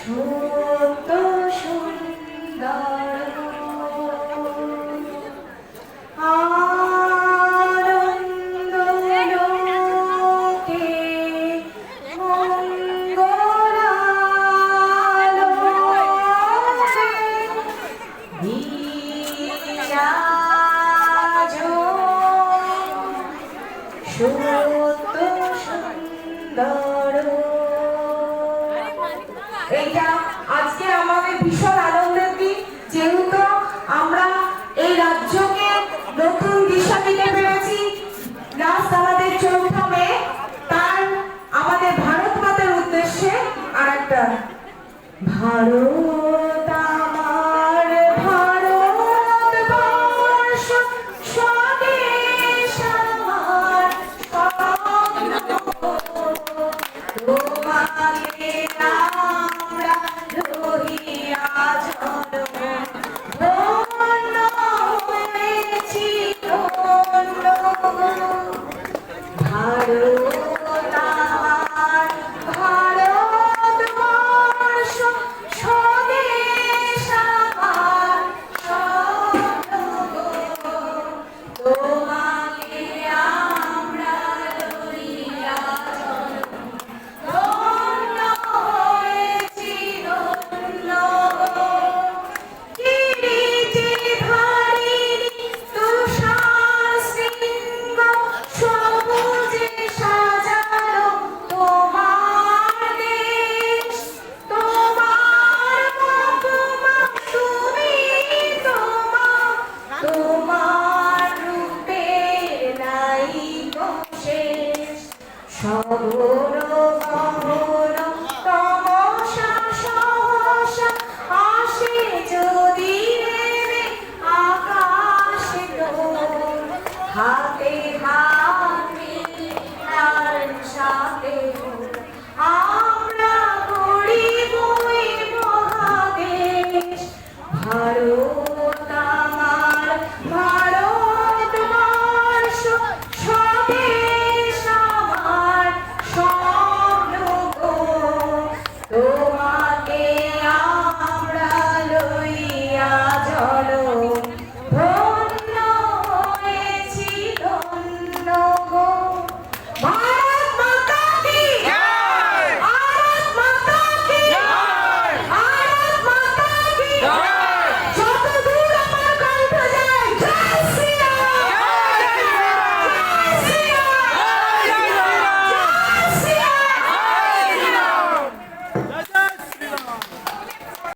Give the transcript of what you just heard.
সত্য সুন্দর আনন্দ লোকে মঙ্গলালোকে বিরাজ সত্য সুন্দর। এইটা আজকে আমাদের ভীষণ আনন্দের দিন, যেহেতু আমরা এই রাজ্যকে নতুন দিশা দিতে পেরেছি। লাস্ট আমাদের 4 মে, তার আমাদের ভারত মাতার উদ্দেশ্যে আর একটা ভারত